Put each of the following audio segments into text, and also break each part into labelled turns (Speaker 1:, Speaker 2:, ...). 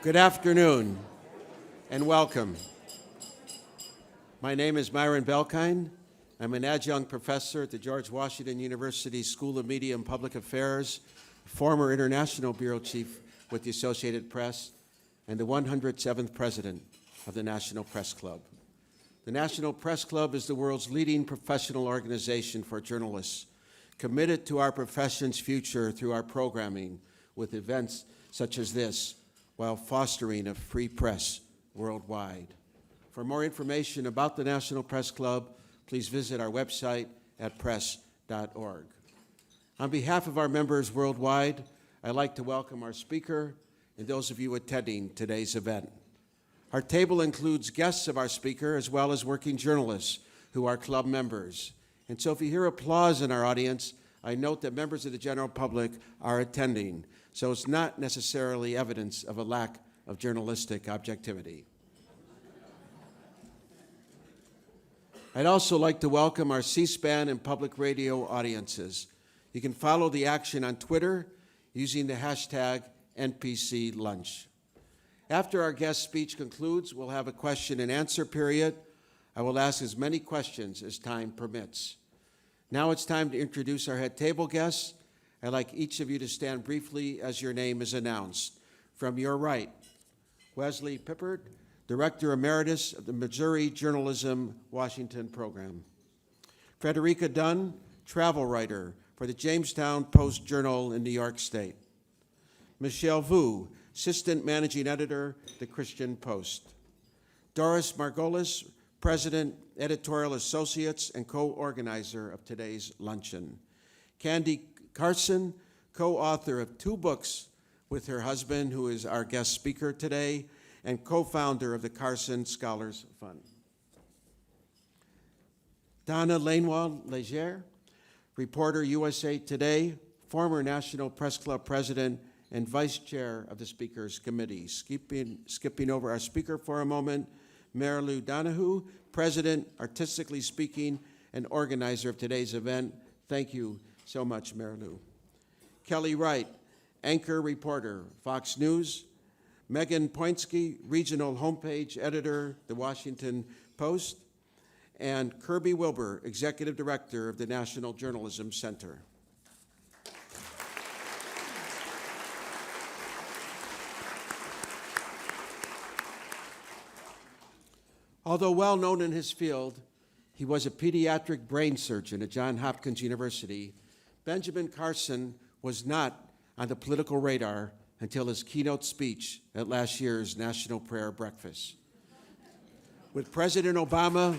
Speaker 1: Good afternoon and welcome. My name is Myron Belkind. I'm an adjunct professor at the George Washington University School of Media and Public Affairs, former international bureau chief with the Associated Press, and the 107th president of the National Press Club. The National Press Club is the world's leading professional organization for journalists, committed to our profession's future through our programming with events such as this, while fostering a free press worldwide. For more information about the National Press Club, please visit our website at press.org. On behalf of our members worldwide, I'd like to welcome our speaker and those of you attending today's event. Our table includes guests of our speaker as well as working journalists who are club members. And so if you hear applause in our audience, I note that members of the general public are attending, so it's not necessarily evidence of a lack of journalistic objectivity. I'd also like to welcome our C-SPAN and public radio audiences. You can follow the action on Twitter using the hashtag NPCLunch. After our guest speech concludes, we'll have a question and answer period. I will ask as many questions as time permits. Now it's time to introduce our head table guests. I'd like each of you to stand briefly as your name is announced. From your right, Wesley Pippert, Director Emeritus of the Missouri Journalism Washington Program. Frederica Dunn, travel writer for the Jamestown Post-Journal in New York State. Michelle Vu, Assistant Managing Editor, The Christian Post. Doris Margolis, President, Editorial Associates, and co-organizer of today's luncheon. Candy Carson, co-author of 2 books with her husband, who is our guest speaker today, and co-founder of the Carson Scholars Fund. Donna Lanois-Leger, reporter USA Today, former National Press Club president and vice chair of the Speakers Committee. Skipping over our speaker for a moment, Mary Lou Donahue, president, artistically speaking, and organizer of today's event. Thank you so much, Mary Lou. Kelly Wright, anchor reporter, Fox News. Megan Pointsky, regional homepage editor, The Washington Post. And Kirby Wilbur, executive director of the National Journalism Center. Although well known in his field, he was a pediatric brain surgeon at Johns Hopkins University. Benjamin Carson was not on the political radar until his keynote speech at last year's National Prayer Breakfast. With President Obama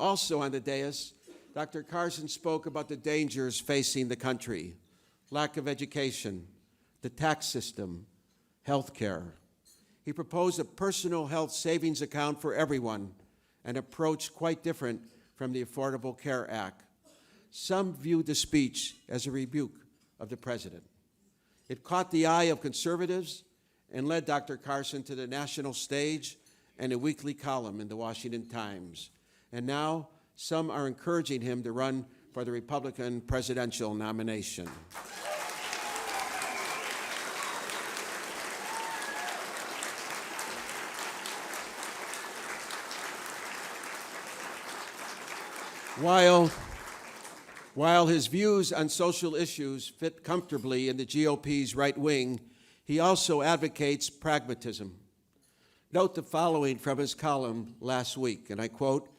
Speaker 1: also on the dais, Dr. Carson spoke about the dangers facing the country: lack of education, the tax system, health care. He proposed a personal health savings account for everyone, an approach quite different from the Affordable Care Act. Some viewed the speech as a rebuke of the president. It caught the eye of conservatives and led Dr. Carson to the national stage and a weekly column in the Washington Times. And now, some are encouraging him to run for the Republican presidential nomination. While his views on social issues fit comfortably in the GOP's right wing, he also advocates pragmatism. Note the following from his column last week, and I quote,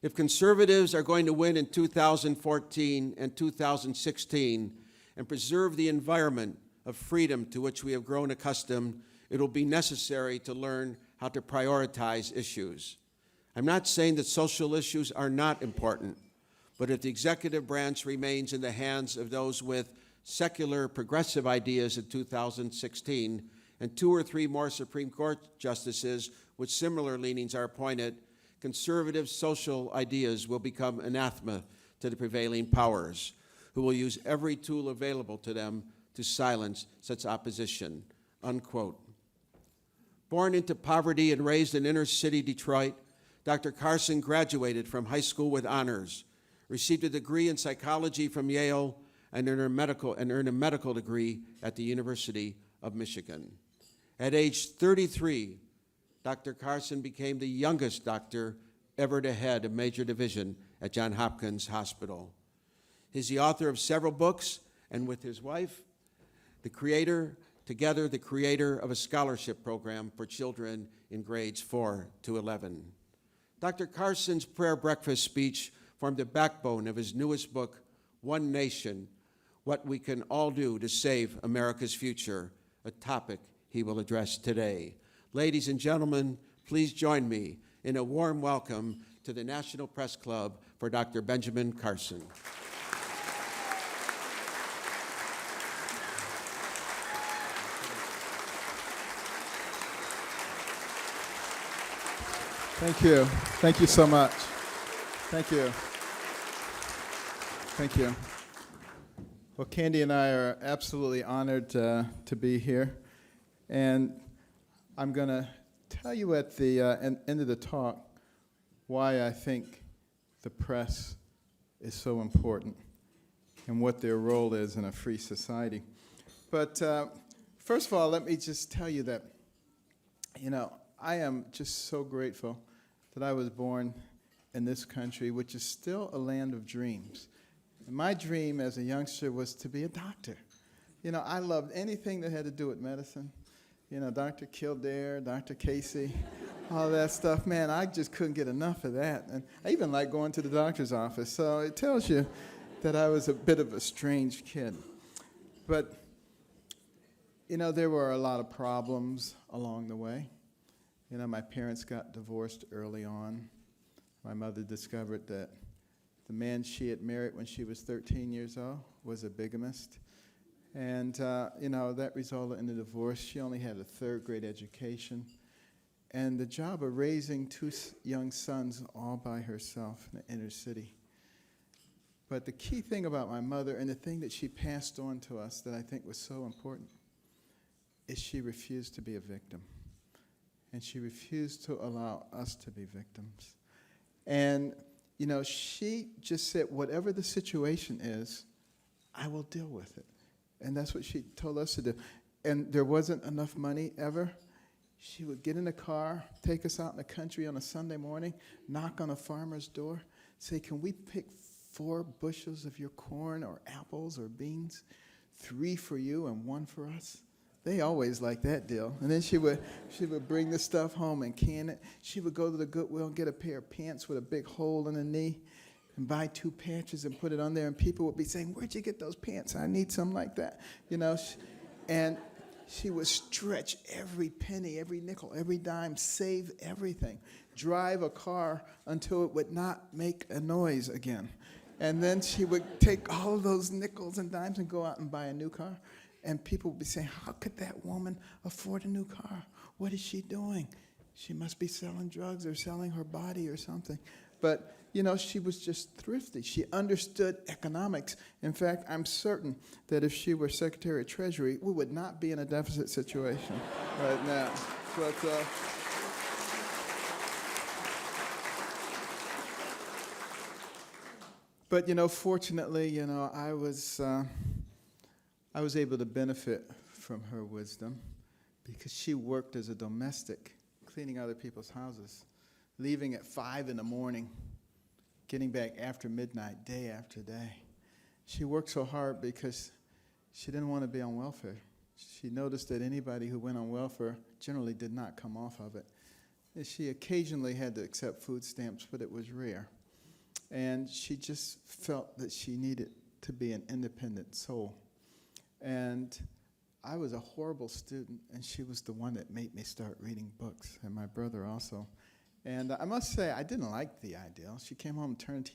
Speaker 1: "If conservatives are going to win in 2014 and 2016 and preserve the environment of freedom to which we have grown accustomed, it will be necessary to learn how to prioritize issues. I'm not saying that social issues are not important, but if the executive branch remains in the hands of those with secular progressive ideas in 2016 and 2 or 3 more Supreme Court justices with similar leanings are appointed, conservative social ideas will become anathema to the prevailing powers, who will use every tool available to them to silence such opposition," unquote. Born into poverty and raised in inner city Detroit, Dr. Carson graduated from high school with honors, received a degree in psychology from Yale, and earned a medical degree at the University of Michigan. At age 33, Dr. Carson became the youngest doctor ever to head a major division at Johns Hopkins Hospital. He's the author of several books, and with his wife, the creator of a scholarship program for children in grades 4 to 11. Dr. Carson's prayer breakfast speech formed the backbone of his newest book, One Nation, What We Can All Do to Save America's Future, a topic he will address today. Ladies and gentlemen, please join me in a warm welcome to the National Press Club for Dr. Benjamin Carson.
Speaker 2: Thank you. Thank you so much. Thank you. Thank you. Well, Candy and I are absolutely honored to be here. And I'm going to tell you at the end of the talk why I think the press is so important and what their role is in a free society. But first of all, let me just tell you that, I am just so grateful that I was born in this country, which is still a land of dreams. And my dream as a youngster was to be a doctor. I loved anything that had to do with medicine. Dr. Kildare, Dr. Casey, all that stuff. Man, I just couldn't get enough of that. And I even liked going to the doctor's office. So it tells you that I was a bit of a strange kid. But, there were a lot of problems along the way. My parents got divorced early on. My mother discovered that the man she had married when she was 13 years old was a bigamist. And, that resulted in a divorce. She only had a third-grade education. And the job of raising two young sons all by herself in the inner city. But the key thing about my mother, and the thing that she passed on to us that I think was so important, is she refused to be a victim. And she refused to allow us to be victims. And, she just said, whatever the situation is, I will deal with it. And that's what she told us to do. And there wasn't enough money ever. She would get in the car, take us out in the country on a Sunday morning, knock on a farmer's door, say, can we pick 4 bushels of your corn or apples or beans, 3 for you and 1 for us? They always like that deal. And then she would bring the stuff home and can it. She would go to the Goodwill and get a pair of pants with a big hole in the knee and buy 2 patches and put it on there. And people would be saying, where'd you get those pants? I need some like that. And she would stretch every penny, every nickel, every dime, save everything, drive a car until it would not make a noise again. And then she would take all of those nickels and dimes and go out and buy a new car. And people would be saying, how could that woman afford a new car? What is she doing? She must be selling drugs or selling her body or something. But, she was just thrifty. She understood economics. In fact, I'm certain that if she were Secretary of Treasury, we would not be in a deficit situation right now. But, fortunately, I was able to benefit from her wisdom because she worked as a domestic, cleaning other people's houses, leaving at 5 in the morning, getting back after midnight, day after day. She worked so hard because she didn't want to be on welfare. She noticed that anybody who went on welfare generally did not come off of it. And she occasionally had to accept food stamps, but it was rare. And she just felt that she needed to be an independent soul. And I was a horrible student, and she was the one that made me start reading books, and my brother also. And I must say, I didn't like the ideal. She came home and turned